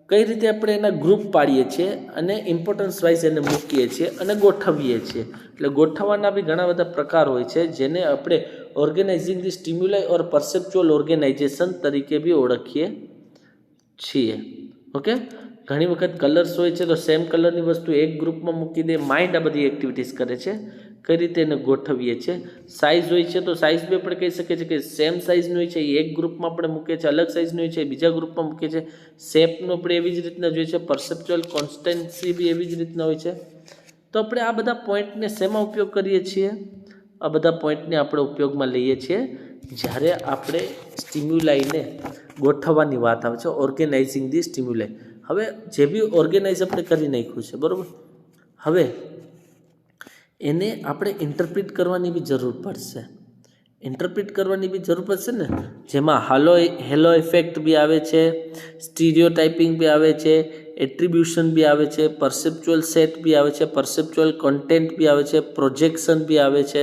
કઈ રીતે આપણે એના ગ્રુપ પાડીએ છીએ અને ઇમ્પોર્ટન્સ વાઇઝ એને મૂકીએ છીએ અને ગોઠવીએ છીએ એટલે ગોઠવવાના બી ઘણા બધા પ્રકાર હોય છે જેને આપણે organising the stimuli or perceptual organisation તરીકે બી ઓળખીએ છીએ ઓકે ઘણી વખત કલર્સ હોય છે તો સેમ કલરની વસ્તુ એક ગ્રુપમાં મૂકી દે માઇન્ડ આ બધી એક્ટિવિટીઝ કરે છે કઈ રીતે એને ગોઠવીએ છીએ સાઇઝ હોય છે તો સાઇઝ બી આપણે કહી શકીએ છીએ કે સેમ સાઇઝનું હોય છે એ એક ગ્રુપમાં આપણે મૂકીએ છીએ અલગ સાઇઝનું હોય છે એ બીજા ગ્રુપમાં મૂકીએ છીએ શેપનું આપણે એવી જ રીતના જોઈએ છે પરસેપ્ચ્યુઅલ કોન્સ્ટન્સી બી એવી જ રીતના હોય છે તો આપણે આ બધા પોઈન્ટને શેમાં ઉપયોગ કરીએ છીએ આ બધા પોઈન્ટને આપણે ઉપયોગમાં લઈએ છીએ જ્યારે આપણે સ્ટિમ્યુલાઈને ગોઠવવાની વાત આવે છે ઓર્ગેનાઇઝિંગ ધી સ્ટિમ્યુલાઈ હવે જે બી ઓર્ગેનાઇઝ આપણે કરી નાખ્યું છે બરાબર હવે એને આપણે ઇન્ટરપ્રિટ કરવાની બી જરૂર પડશે ઇન્ટરપ્રિટ કરવાની બી જરૂર પડશે ને જેમાં હેલો ઇફેક્ટ બી આવે છે સ્ટીરિયોટાઇપિંગ બી આવે છે એટ્રીબ્યુશન બી આવે છે પરસેપ્ચ્યુઅલ સેટ બી આવે છે પરસેપ્ચ્યુઅલ કોન્ટેન્ટ બી આવે છે પ્રોજેક્શન બી આવે છે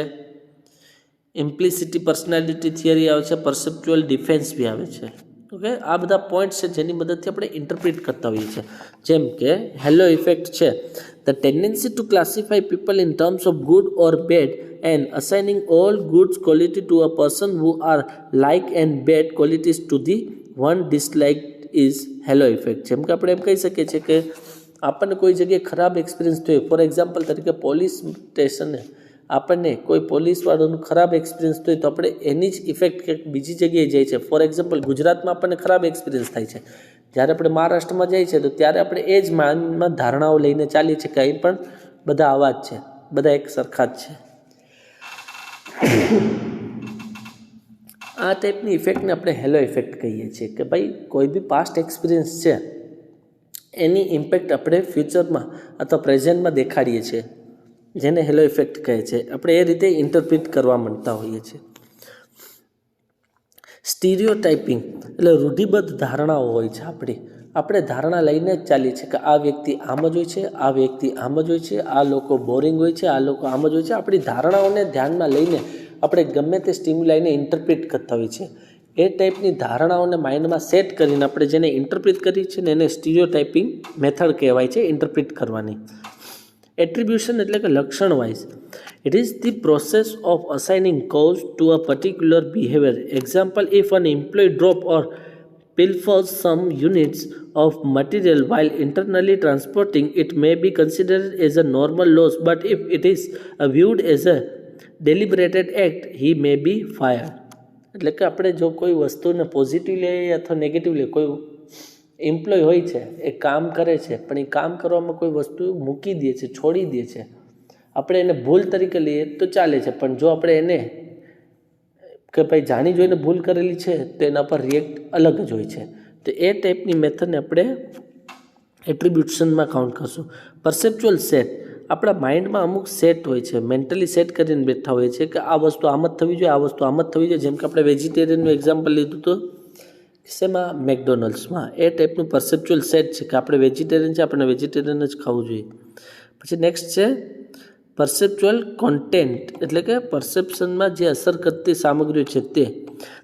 ઇમ્પ્લિસિટી પર્સનાલિટી થિયરી આવે છે પરસેપ્ચ્યુઅલ ડિફેન્સ બી આવે છે ઓકે આ બધા પોઈન્ટ્સ છે જેની મદદથી આપણે ઇન્ટરપ્રિટ કરતા હોઈએ છીએ જેમ કે હેલો ઇફેક્ટ છે the tendency to classify people in terms of good or bad and assigning all goods quality to a person who are like and bad qualities to the one dislike is halo effect જેમ કે આપણે એમ કહી શકીએ છીએ કે આપણને કોઈ જગ્યાએ ખરાબ એક્સપિરિયન્સ થયો ફોર એક્ઝામ્પલ તરીકે પોલીસ સ્ટેશને આપણને કોઈ પોલીસવાળાનું ખરાબ એક્સપિરિયન્સ થયો તો આપણે એની જ ઇફેક્ટ કંઈક બીજી જગ્યાએ જાય છે ફોર એક્ઝામ્પલ ગુજરાતમાં આપણને ખરાબ એક્સપિરિયન્સ થાય છે જ્યારે આપણે મહારાષ્ટ્રમાં જઈએ છીએ તો ત્યારે આપણે એ જ માનમાં ધારણાઓ લઈને ચાલીએ છીએ કે અહીં પણ બધા આવા જ છે બધા એક સરખા જ છે આ ટાઈપની ઇફેક્ટને આપણે હેલો ઇફેક્ટ કહીએ છીએ કે ભાઈ કોઈ બી પાસ્ટ એક્સપિરિયન્સ છે એની ઇમ્પેક્ટ આપણે ફ્યુચરમાં અથવા પ્રેઝન્ટમાં દેખાડીએ છીએ જેને હેલો ઇફેક્ટ કહે છે આપણે એ રીતે ઇન્ટરપ્રિટ કરવા માંગતા હોઈએ છીએ સ્ટીરિયોટાઇપિંગ એટલે રૂઢિબદ્ધ ધારણાઓ હોય છે આપણે ધારણા લઈને જ ચાલીએ છીએ કે આ વ્યક્તિ આમ જ હોય છે આ વ્યક્તિ આમ જ હોય છે આ લોકો બોરિંગ હોય છે આ લોકો આમ જ હોય છે આપણી ધારણાઓને ધ્યાનમાં લઈને આપણે ગમે તે સ્ટિમ્યુલાઈને ઇન્ટરપ્રિટ કરતા હોઈએ છીએ એ ટાઈપની ધારણાઓને માઇન્ડમાં સેટ કરીને આપણે જેને ઇન્ટરપ્રિટ કરીએ છીએ ને એને સ્ટીરિયોટાઇપિંગ મેથડ કહેવાય છે ઇન્ટરપ્રિટ કરવાની એટ્રીબ્યુશન એટલે કે લક્ષણ wise it is the process of assigning cause to a particular behaviour example if an employee drop or pilfers some units of material while internally transporting it may be considered as a normal loss but if it is viewed as a deliberated act he may be fired એટલે કે આપણે જો કોઈ વસ્તુને positive લઈએ અથવા negative લઈએ કોઈ એમ્પ્લોય હોય છે એ કામ કરે છે પણ એ કામ કરવામાં કોઈ વસ્તુ મૂકી દે છે છોડી દે છે આપણે એને ભૂલ તરીકે લઈએ તો ચાલે છે પણ જો આપણે એને કે ભાઈ જાણી જોઈને ભૂલ કરેલી છે તો એના પર રિએક્ટ અલગ જ હોય છે. તો એ ટાઈપની મેથડને આપણે એટ્રીબ્યુશનમાં કાઉન્ટ કરશું. પરસેપ્ચ્યુઅલ સેટ, આપણા માઇન્ડમાં અમુક સેટ હોય છે, મેન્ટલી સેટ કરીને બેઠા હોય છે કે આ વસ્તુ આમ જ થવી જોઈએ, આ વસ્તુ આમ જ થવી જોઈએ. જેમ કે આપણે વેજીટેરિયનનું એક્ઝામ્પલ લીધું હતું શેમાં, મેકડોનલ્ડ્સમાં. એ ટાઈપનું પરસેપ્ચ્યુઅલ સેટ છે કે આપણે વેજીટેરિયન છે, આપણે વેજીટેરિયન જ ખાવું જોઈએ. પછી નેક્સ્ટ છે પરસેપ્ચ્યુઅલ કોન્ટેન્ટ, એટલે કે પરસેપ્શનમાં જે અસર કરતી સામગ્રીઓ છે તે.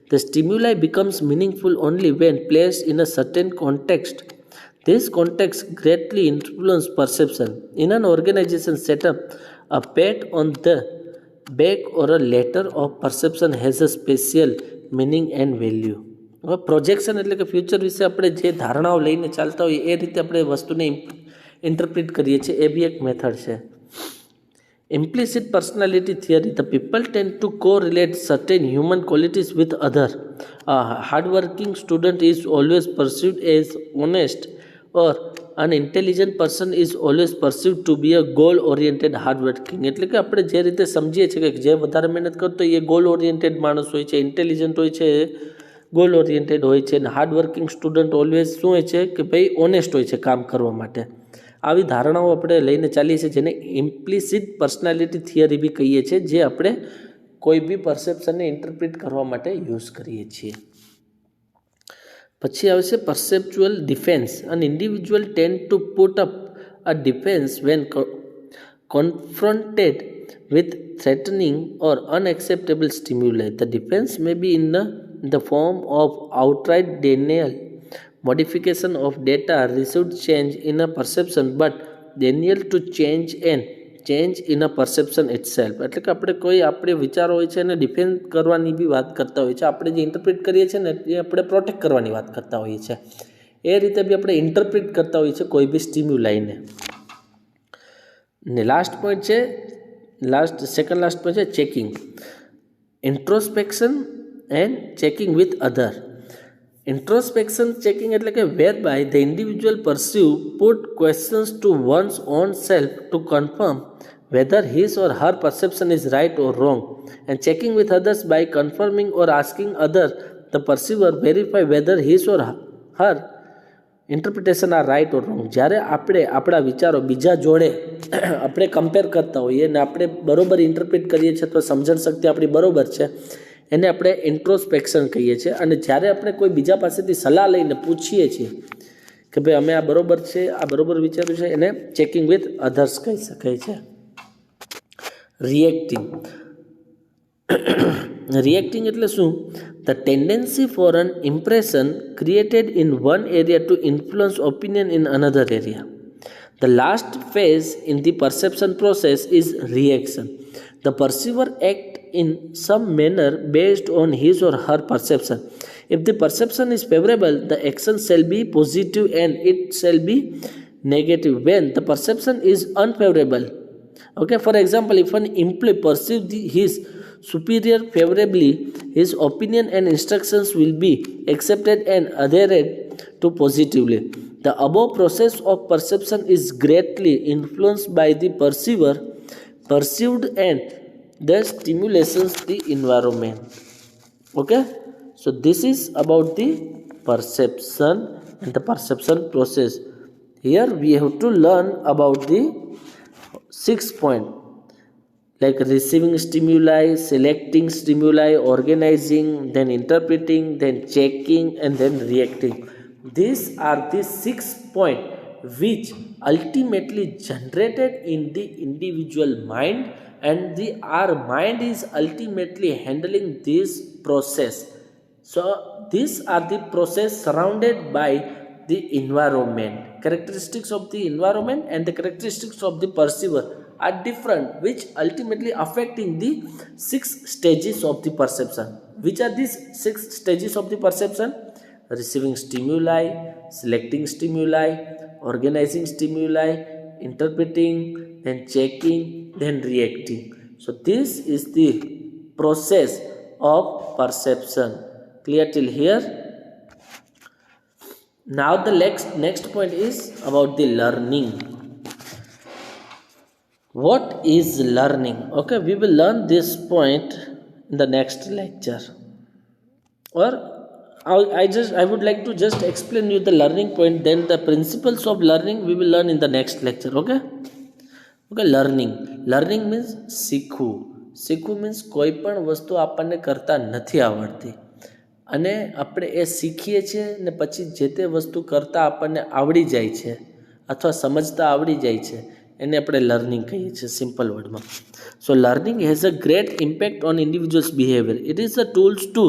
The stimuli becomes meaningful only when placed in a certain context. This context greatly influences perception. In an organization setup, a pat on the back or a letter of perception has a special meaning and value. હવે projection એટલે કે future વિશે આપણે જે ધારણાઓ લઈને ચાલતા હોઈએ એ રીતે આપણે વસ્તુને ઇન્ટરપ્રિટ કરીએ છીએ, એ બી એક મેથડ છે. Implicit personality theory. The people tend to correlate certain human qualities with other. A hardworking student is always perceived as honest, or an intelligent person is always perceived to be a goal oriented hardworking. એટલે કે આપણે જે રીતે સમજીએ છીએ કે જે વધારે મહેનત કરતો હોય એ ગોલ ઓરિએન્ટેડ માણસ હોય છે, ઇન્ટેલિજન્ટ હોય છે, ગોલ ઓરિએન્ટેડ હોય છે, અને હાર્ડવર્કિંગ સ્ટુડન્ટ ઓલવેઝ શું હોય છે કે ભાઈ ઓનેસ્ટ હોય છે કામ કરવા માટે. આવી ધારણાઓ આપણે લઈને ચાલીએ છીએ, જેને ઇમ્પ્લિસિટ પર્સનાલિટી થિયરી બી કહીએ છીએ, જે આપણે કોઈ બી પરસેપ્શનને ઇન્ટરપ્રિટ કરવા માટે યુઝ કરીએ છીએ. પછી આવે છે perceptual defence. An individual tend to put up a defence when confronted with threatening or unacceptable stimuli. The defense may be in the form of outright denial, modification of data received, change in a perception, but denial to change and change in a perception itself. એટલે કે આપણે કોઈ આપણે વિચારો હોય છે એને defend કરવાની બી વાત કરતા હોઈએ છીએ. આપણે જે ઇન્ટરપ્રિટ કરીએ છીએ ને એ આપણે પ્રોટેક્ટ કરવાની વાત કરતા હોઈએ છીએ. એ રીતે બી આપણે ઇન્ટરપ્રિટ કરતા હોઈએ છીએ કોઈ બી સ્ટિમ્યુલાઈને. ને લાસ્ટ પોઈન્ટ છે, સેકન્ડ લાસ્ટ પોઈન્ટ છે checking. Introspection and checking with other. Introspection checking એટલે કે whereby the individual pursue put questions to one's own self to confirm whether his or her perception is right or wrong, and checking with others by confirming or asking other the perceiver verify whether his or her interpretation are right or wrong. જ્યારે આપણે આપણા વિચારો બીજા જોડે આપણે compare કરતા હોઈએ અને આપણે બરોબર ઇન્ટરપ્રિટ કરીએ છીએ તો સમજણ શક્તિ આપણી બરોબર છે, એને આપણે ઇન્ટ્રોસ્પેક્શન કહીએ છીએ. અને જ્યારે આપણે કોઈ બીજા પાસેથી સલાહ લઈને પૂછીએ છીએ કે ભાઈ અમે આ બરોબર છે, આ બરોબર વિચાર્યું છે, એને ચેકિંગ વિથ અધર્સ કહી શકાય છે. રિએક્ટિંગ એટલે શું? The tendency for an impression created in one area to influence opinion in another area. The last phase in the perception process is reaction. The perceiver act in some manner based on his or her perception. If the perception is favorable, the action shall be positive and it shall be negative when the perception is unfavorable. Okay, for example, if an employee perceives his superior favorably, his opinion and instructions will be accepted and adhered to positively. The above process of perception is greatly influenced by the perceiver, perceived, and the stimulations the environment. Okay, so this is about the perception and the perception process. Here we have to learn about the 6 point, like receiving stimuli, selecting stimuli, organizing, then interpreting, then checking, and then reacting. These are the 6 points which ultimately generated in the individual mind, and our mind is ultimately handling this process. So these are the process surrounded by the environment. Characteristics of the environment and the characteristics of the perceiver are different, which ultimately affecting the 6 stages of the perception. Which are these 6 stages of the perception? Receiving stimuli, selecting stimuli, organizing stimuli, interpreting, then checking, then reacting. So this is the process of perception. Clear till here? Now the next point is about the learning. What is learning? Okay, we will learn this point in the next lecture. or I would like to just explain you the learning point, then the principles of learning we will learn in the next lecture. Okay, learning means શીખવું means કોઈ પણ વસ્તુ આપણને કરતા નથી આવડતી અને આપણે એ શીખીએ છીએ ને પછી જે તે વસ્તુ કરતાં આપણને આવડી જાય છે અથવા સમજતા આવડી જાય છે એને આપણે લર્નિંગ કહીએ છીએ સિમ્પલ વર્ડમાં. So learning has a great impact on individual's behaviour. It is a tools to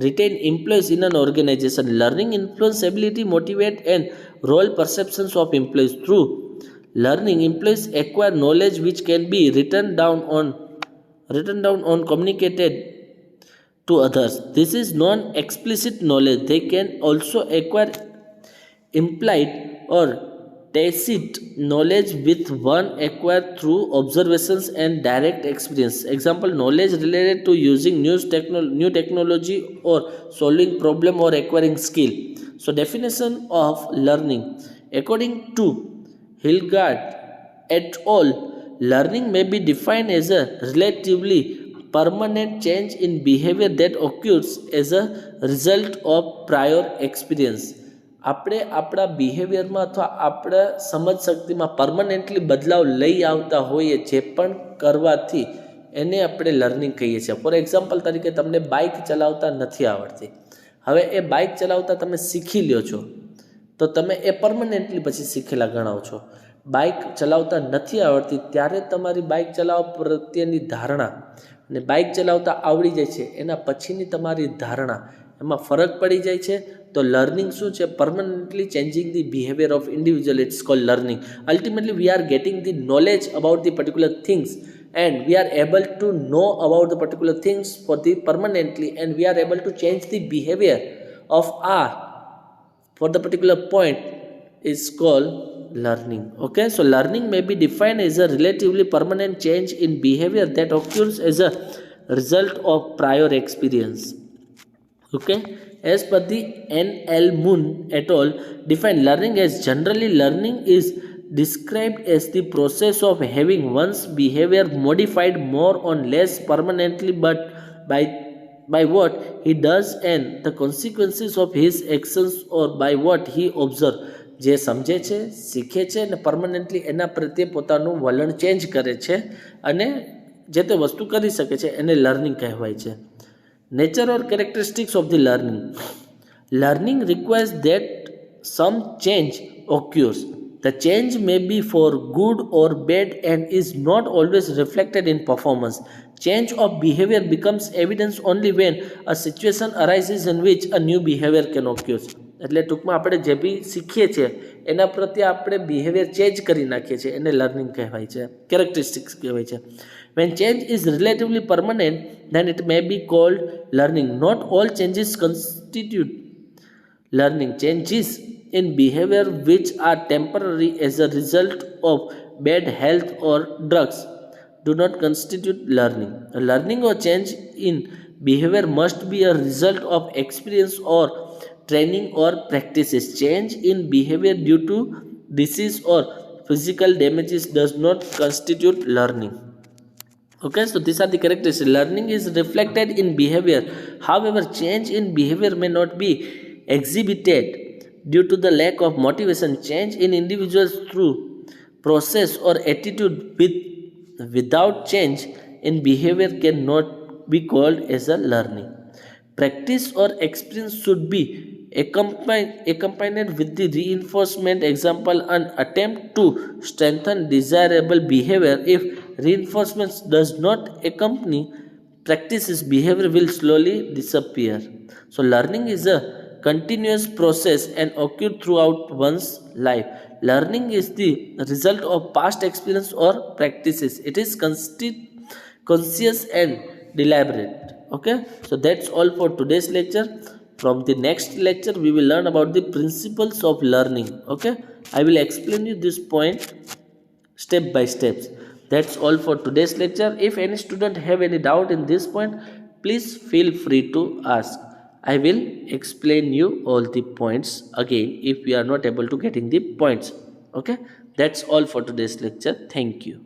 retain employees in an organization. Learning influence ability, motivate and role perceptions of employees. Through learning, employees acquire knowledge which can be written down on communicated to others. This is non-explicit knowledge. They can also acquire implied or tacit knowledge with one acquired through observations and direct experience. Example, knowledge related to using new technology or solving problem or acquiring skill. So definition of learning. According to Hilgard et al., learning may be defined as a relatively permanent change in behavior that occurs as a result of prior experience. આપણે આપણા બિહેવિયરમાં અથવા આપણા સમજ શક્તિમાં permanently બદલાવ લઈ આવતા હોઈએ જે પણ કરવાથી એને આપણે લર્નિંગ કહીએ છીએ. ફોર એક્ઝામ્પલ તરીકે તમને બાઇક ચલાવતા નથી આવડતી, હવે એ બાઇક ચલાવતા તમે શીખી લ્યો છો તો તમે એ પરમનન્ટલી પછી શીખેલા ગણાવો છો. બાઇક ચલાવતા નથી આવડતી ત્યારે તમારી બાઇક ચલાવવા પ્રત્યેની ધારણા અને બાઇક ચલાવતા આવડી જાય છે એના પછીની તમારી ધારણા એમાં ફરક પડી જાય છે. તો લર્નિંગ શું છે? Permanently changing the behaviour of individual. It's called learning. Ultimately we are getting the knowledge about the particular things and we are able to know about the particular things for the permanently, and we are able to change the behavior of our for the particular point is called learning. Okay, so learning may be defined as a relatively permanent change in behavior that occurs as a result of prior experience. Okay, as per the N.L. Moon et al. Define learning as generally learning is described as the process of having one's behavior modified more or less permanently but by what he does and the consequences of his actions or by what he observes. જે સમજે છે, શીખે છે અને permanently એના પ્રત્યે પોતાનું વલણ ચેન્જ કરે છે અને જે તે વસ્તુ કરી શકે છે એને લર્નિંગ કહેવાય છે. Nature or characteristics of the learning. Learning requires that some change occurs. The change may be for good or bad and is not always reflected in performance. Change of behavior becomes evidence only when a situation arises in which a new behavior can occur. એટલે ટૂંકમાં આપણે જે બી શીખીએ છીએ એના પ્રત્યે આપણે behaviour change કરી નાખીએ છીએ એને લર્નિંગ કહેવાય છે, કેરેક્ટરિસ્ટિક્સ કહેવાય છે. When change is relatively permanent, then it may be called learning. Not all changes constitute learning. Changes in behavior which are temporary as a result of bad health or drugs do not constitute learning. A learning or change in behavior must be a result of experience or training or practices. Change in behavior due to disease or physical damages does not constitute learning. Okay, so these are the characteristics. Learning is reflected in behavior. However, change in behavior may not be exhibited due to the lack of motivation. Change in individuals through process or attitude without change in behavior cannot be called as a learning. Practice or experience should be accompanied with the reinforcement. Example, an attempt to strengthen desirable behavior. If reinforcement does not accompany practices, behavior will slowly disappear. So learning is a continuous process and occur throughout one's life. Learning is the result of past experience or practices. It is conscious and deliberate. Okay, so that's all for today's lecture. From the next lecture we will learn about the principles of learning. Okay, I will explain you this point step by steps. That's all for today's lecture. If any student have any doubt in this point, please feel free to ask. I will explain you all the points again if we are not able to getting the points. Okay, that's all for today's lecture. Thank you.